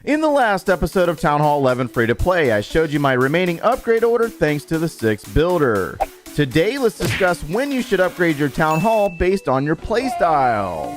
In the last episode of Town Hall 11 Free to Play, I showed you my remaining upgrade order thanks to the 6th builder. Today, let's discuss when you should upgrade your Town Hall based on your playstyle.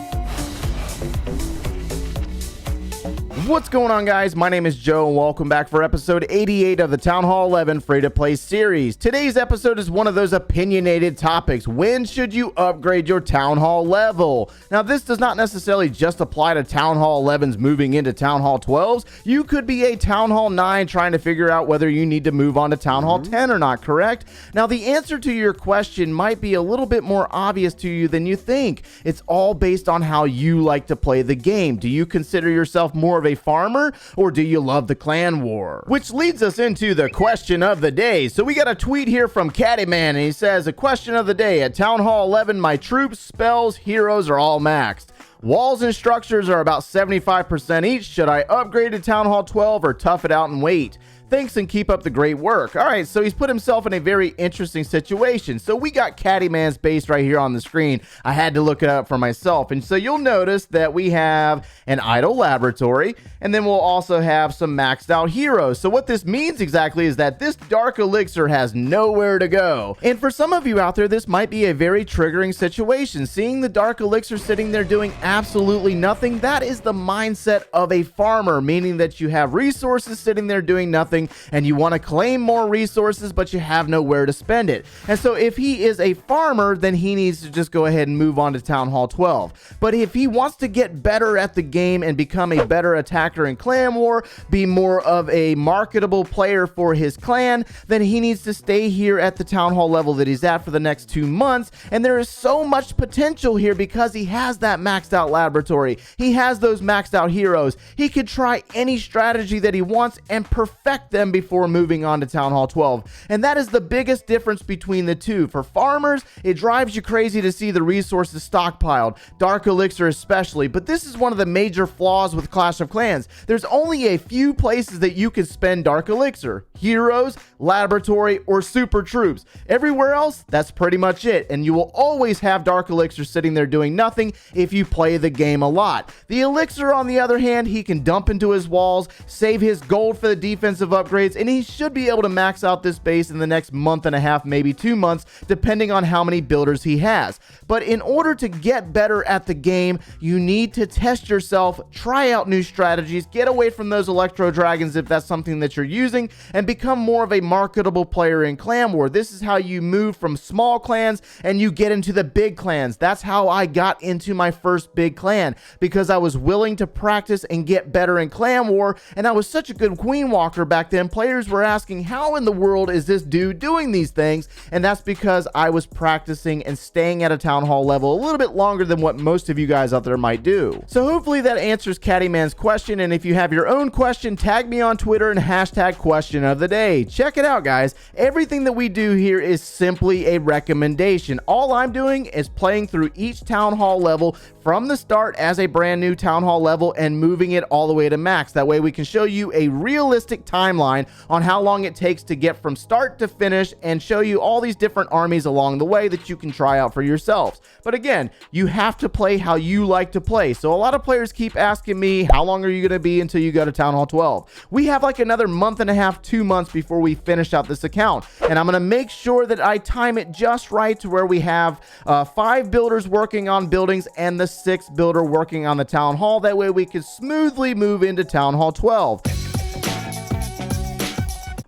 What's going on, guys? My name is Joe and welcome back for episode 88 of the Town Hall 11 Free to Play series. Today's episode is one of those opinionated topics. When should you upgrade your Town Hall level? Now, this does not necessarily just apply to Town Hall 11s moving into Town Hall 12s. You could be a Town Hall 9 trying to figure out whether you need to move on to Town Hall 10 or not, correct? Now, the answer to your question might be a little bit more obvious to you than you think. It's all based on how you like to play the game. Do you consider yourself more of a farmer, or do you love the clan war? Which leads us into the question of the day. So we got a tweet here from Cattyman, and he says, a question of the day: at Town Hall 11, my troops, spells, heroes are all maxed. Walls and structures are about 75% each. Should I upgrade to Town Hall 12 or tough it out and wait? Thanks and keep up the great work. All right, so he's put himself in a very interesting situation. So we got Cattyman's base right here on the screen. I had to look it up for myself. And so you'll notice that we have an idle laboratory, and then we'll also have some maxed out heroes. So what this means exactly is that this dark elixir has nowhere to go. And for some of you out there, this might be a very triggering situation. Seeing the dark elixir sitting there doing absolutely nothing, that is the mindset of a farmer, meaning that you have resources sitting there doing nothing, and you want to claim more resources, but you have nowhere to spend it. And so if he is a farmer, then he needs to just go ahead and move on to Town Hall 12. But if he wants to get better at the game and become a better attacker in Clan War, be more of a marketable player for his clan, then he needs to stay here at the Town Hall level that he's at for the next 2 months. And there is so much potential here because he has that maxed out laboratory. He has those maxed out heroes. He could try any strategy that he wants and perfect them before moving on to Town Hall 12. And that is the biggest difference between the two. For farmers, it drives you crazy to see the resources stockpiled, Dark Elixir especially, but this is one of the major flaws with Clash of Clans. There's only a few places that you can spend Dark Elixir: heroes, laboratory, or super troops. Everywhere else, that's pretty much it, and you will always have Dark Elixir sitting there doing nothing if you play the game a lot. The Elixir, on the other hand, he can dump into his walls, save his gold for the defensive upgrades, and he should be able to max out this base in the next month and a half, maybe 2 months, depending on how many builders he has. But in order to get better at the game, you need to test yourself, try out new strategies, get away from those Electro Dragons if that's something that you're using, and become more of a marketable player in Clan War. This is how you move from small clans and you get into the big clans. That's how I got into my first big clan, because I was willing to practice and get better in Clan War, and I was such a good Queen Walker back then. Players were asking, how in the world is this dude doing these things? And that's because I was practicing and staying at a Town Hall level a little bit longer than what most of you guys out there might do. So hopefully that answers Cattyman's question, and if you have your own question, tag me on Twitter and hashtag question of the day. Check it out, guys. Everything that we do here is simply a recommendation. All I'm doing is playing through each Town Hall level from the start as a brand new Town Hall level and moving it all the way to max. That way we can show you a realistic timeline on how long it takes to get from start to finish and show you all these different armies along the way that you can try out for yourselves. But again, you have to play how you like to play. So a lot of players keep asking me, how long are you going to be until you go to Town Hall 12? We have like another month and a half, 2 months before we finish out this account. And I'm going to make sure that I time it just right to where we have 5 builders working on buildings and the 6th builder working on the Town Hall. That way we can smoothly move into Town Hall 12.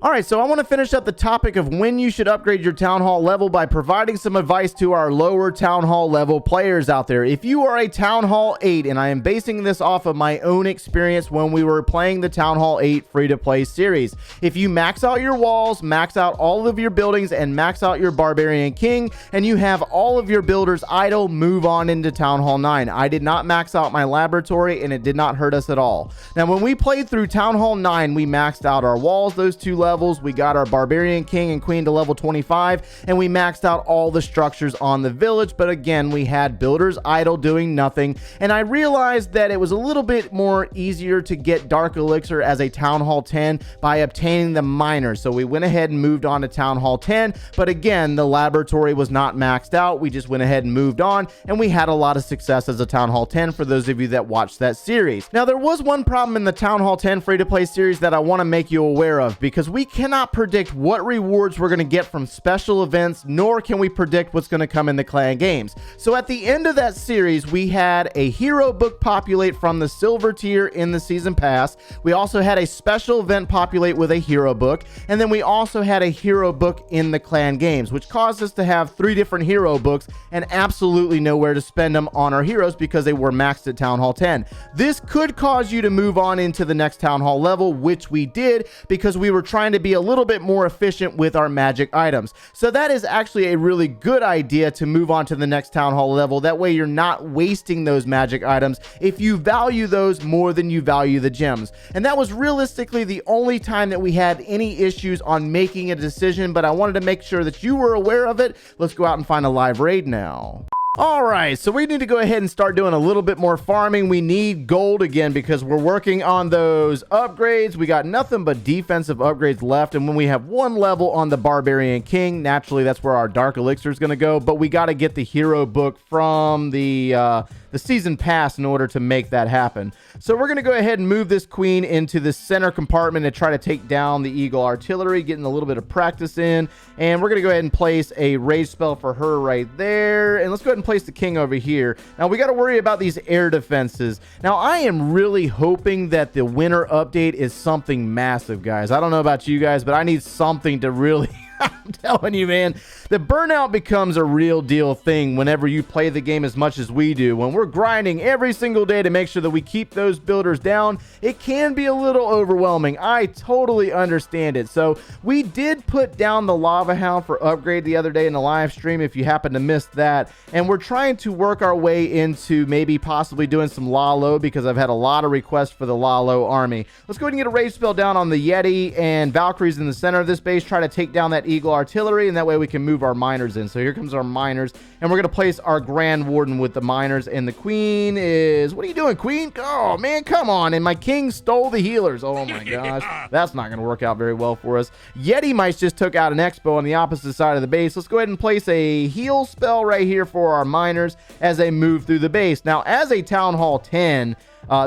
Alright, so I want to finish up the topic of when you should upgrade your Town Hall level by providing some advice to our lower Town Hall level players out there. If you are a Town Hall 8, and I am basing this off of my own experience when we were playing the Town Hall 8 free-to-play series. If you max out your walls, max out all of your buildings, and max out your Barbarian King, and you have all of your builders idle, move on into Town Hall 9. I did not max out my laboratory, and it did not hurt us at all. Now, when we played through Town Hall 9, we maxed out our walls, those 2 levels, levels. We got our Barbarian King and Queen to level 25, and we maxed out all the structures on the village. But again, we had builders idle doing nothing, and I realized that it was a little bit more easier to get Dark Elixir as a Town Hall 10 by obtaining the miners. So we went ahead and moved on to Town Hall 10, but again, the laboratory was not maxed out. We just went ahead and moved on, and we had a lot of success as a Town Hall 10 for those of you that watched that series. Now, there was one problem in the Town Hall 10 free-to-play series that I want to make you aware of, because we cannot predict what rewards we're going to get from special events, nor can we predict what's going to come in the clan games. So at the end of that series, we had a hero book populate from the silver tier in the season pass. We also had a special event populate with a hero book, and then we also had a hero book in the clan games, which caused us to have 3 different hero books and absolutely nowhere to spend them on our heroes because they were maxed at Town Hall 10. This could cause you to move on into the next Town Hall level, which we did because we were trying to be a little bit more efficient with our magic items. So that is actually a really good idea to move on to the next Town Hall level. That way you're not wasting those magic items if you value those more than you value the gems. And that was realistically the only time that we had any issues on making a decision, but I wanted to make sure that you were aware of it. Let's go out and find a live raid now. All right, so we need to go ahead and start doing a little bit more farming. We need gold again because we're working on those upgrades. We got nothing but defensive upgrades left, and when we have 1 level on the Barbarian King, naturally that's where our Dark Elixir is going to go, but we got to get the hero book from the season pass in order to make that happen. So we're going to go ahead and move this queen into the center compartment and try to take down the Eagle Artillery, getting a little bit of practice in, and we're going to go ahead and place a rage spell for her right there, and let's go ahead and place the king over here. Now we got to worry about these air defenses. Now I am really hoping that the winter update is something massive, guys. I don't know about you guys, but I need something to really I'm telling you, man, the burnout becomes a real deal thing whenever you play the game as much as we do. When we're grinding every single day to make sure that we keep those builders down, it can be a little overwhelming. I totally understand it. So we did put down the Lava Hound for upgrade the other day in the live stream if you happen to miss that. And we're trying to work our way into maybe possibly doing some Lalo because I've had a lot of requests for the Lalo army. Let's go ahead and get a rage spell down on the Yeti and Valkyries in the center of this base. Try to take down that Eagle Artillery, and that way we can move our miners in. So here comes our miners, and we're going to place our Grand Warden with the miners, and the queen is... What are you doing, queen? Oh, man, come on. And my king stole the healers. Oh, my gosh. That's not going to work out very well for us. Yeti mice just took out an Expo on the opposite side of the base. Let's go ahead and place a heal spell right here for our miners as they move through the base. Now, as a Town Hall 10...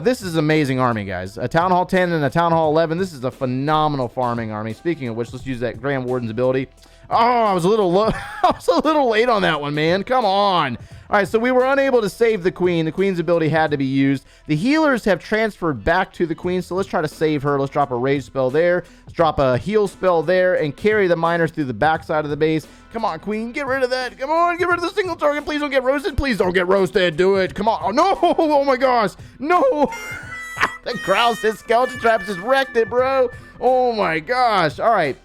this is an amazing army, guys. A Town Hall 10 and a Town Hall 11. This is a phenomenal farming army. Speaking of which, let's use that Grand Warden's ability. Oh, I was a little low. I was a little late on that one, man. Come on. All right, so we were unable to save the queen. The queen's ability had to be used. The healers have transferred back to the queen, so let's try to save her. Let's drop a rage spell there. Let's drop a heal spell there and carry the miners through the back side of the base. Come on, queen, get rid of that. Come on, get rid of the single target. Please don't get roasted. Please don't get roasted. Do it. Come on. Oh, no. Oh, my gosh. No. The Grouse hit skeleton traps just wrecked it, bro. Oh, my gosh. All right.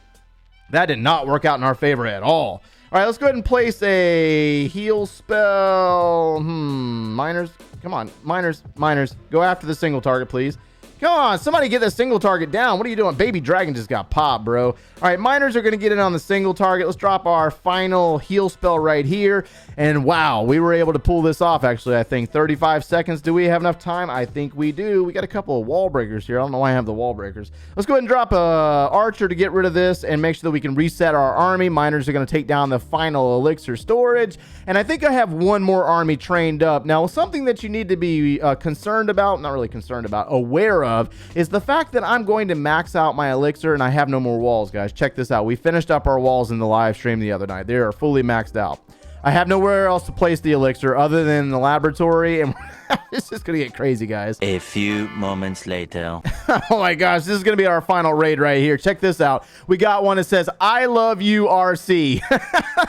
That did not work out in our favor at all. All right, let's go ahead and place a heal spell. Miners. Come on, miners. Go after the single target, please. Come on, somebody get that single target down. What are you doing? Baby Dragon just got popped, bro. All right, miners are going to get in on the single target. Let's drop our final heal spell right here. And wow, we were able to pull this off, actually, I think. 35 seconds. Do we have enough time? I think we do. We got a couple of wall breakers here. I don't know why I have the wall breakers. Let's go ahead and drop a archer to get rid of this and make sure that we can reset our army. Miners are going to take down the final elixir storage. And I think I have one more army trained up. Now, something that you need to be concerned about, not really concerned about, aware of, is the fact that I'm going to max out my elixir and I have no more walls, guys. Check this out. We finished up our walls in the live stream the other night. They are fully maxed out. I have nowhere else to place the elixir other than the laboratory, and it's just gonna get crazy, guys. A few moments later. Oh my gosh, this is gonna be our final raid right here. Check this out. We got one that says, "I love you, RC."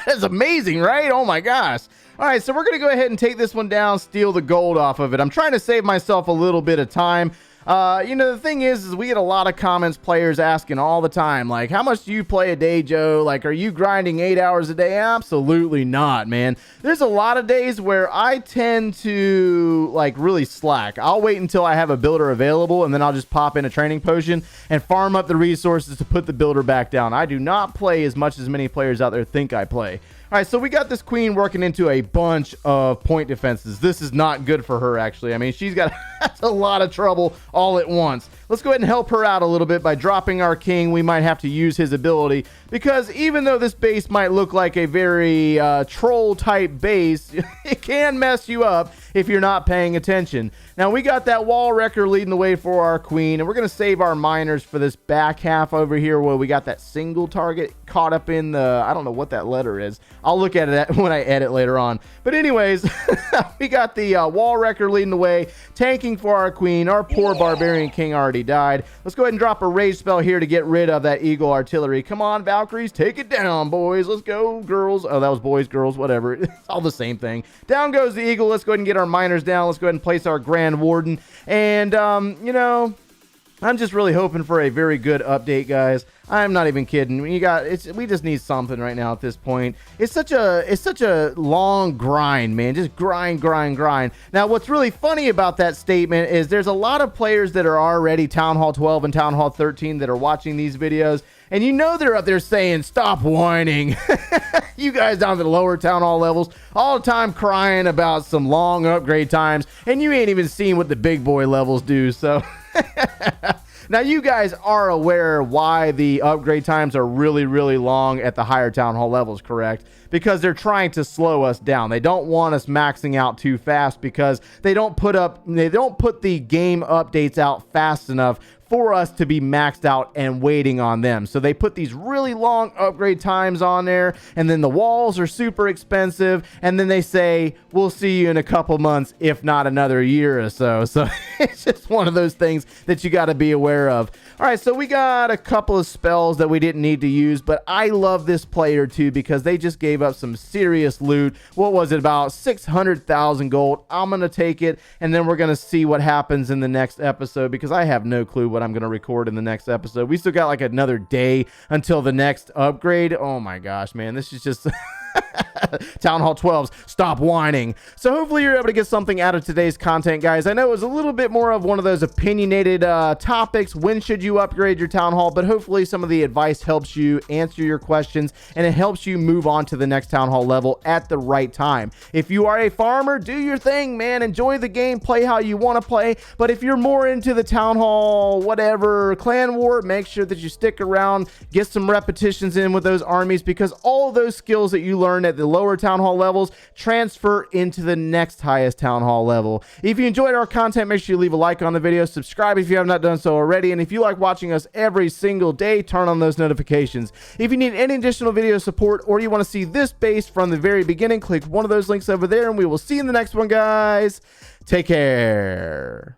That's amazing, right? Oh my gosh. All right, so we're gonna go ahead and take this one down, steal the gold off of it. I'm trying to save myself a little bit of time. The thing is we get a lot of comments, players asking all the time, like, how much do you play a day, Joe? Like, are you grinding 8 hours a day? Absolutely not, man. There's a lot of days where I tend to, like, really slack. I'll wait until I have a builder available, and then I'll just pop in a training potion and farm up the resources to put the builder back down. I do not play as much as many players out there think I play. All right, so we got this queen working into a bunch of point defenses. This is not good for her, actually. I mean, she's got a lot of trouble all at once. Let's go ahead and help her out a little bit by dropping our king. We might have to use his ability because even though this base might look like a very troll-type base, it can mess you up if you're not paying attention. Now, we got that wall wrecker leading the way for our queen, and we're going to save our miners for this back half over here where we got that single target caught up in the, I don't know what that letter is. I'll look at it when I edit later on. But anyways, we got the wall wrecker leading the way, tanking for our queen. Our poor barbarian king already died. Let's go ahead and drop a rage spell here to get rid of that eagle artillery. Come on, Valkyries, take it down, boys. Let's go, girls. Oh, that was boys, girls, whatever. It's all the same thing. Down goes the eagle. Let's go ahead and get our miners down. Let's go ahead and place our grand warden. And, I'm just really hoping for a very good update, guys. I'm not even kidding. We just need something right now at this point. It's such a long grind, man. Just grind. Now, what's really funny about that statement is there's a lot of players that are already Town Hall 12 and Town Hall 13 that are watching these videos, and they're up there saying, "Stop whining." You guys down to the lower Town Hall levels all the time crying about some long upgrade times, and you ain't even seen what the big boy levels do. So now you guys are aware why the upgrade times are really, really long at the higher Town Hall levels, correct? Because they're trying to slow us down. They don't want us maxing out too fast because they don't put the game updates out fast enough for us to be maxed out and waiting on them. So they put these really long upgrade times on there, and then the walls are super expensive, and then they say, we'll see you in a couple months, if not another year or so. So it's just one of those things that you got to be aware of. All right, so we got a couple of spells that we didn't need to use, but I love this player too because they just gave up some serious loot. What was it, about 600,000 gold? I'm going to take it, and then we're going to see what happens in the next episode because I have no clue what I'm going to record in the next episode. We still got like another day until the next upgrade. Oh my gosh, man, this is just Town Hall 12's stop whining. So hopefully you're able to get something out of today's content, guys. I know it was a little bit more of one of those opinionated topics. When should you upgrade your Town Hall? But hopefully some of the advice helps you answer your questions and it helps you move on to the next Town Hall level at the right time. If you are a farmer, do your thing, man. Enjoy the game, play how you want to play. But if you're more into the Town Hall, whatever, clan war, make sure that you stick around, get some repetitions in with those armies because all of those skills that you learn at the lower Town Hall levels transfer into the next highest Town Hall level. If you enjoyed our content, make sure you leave a like on the video, subscribe if you have not done so already, and if you like watching us every single day, turn on those notifications. If you need any additional video support or you want to see this base from the very beginning, click one of those links over there, and we will see you in the next one, guys. Take care.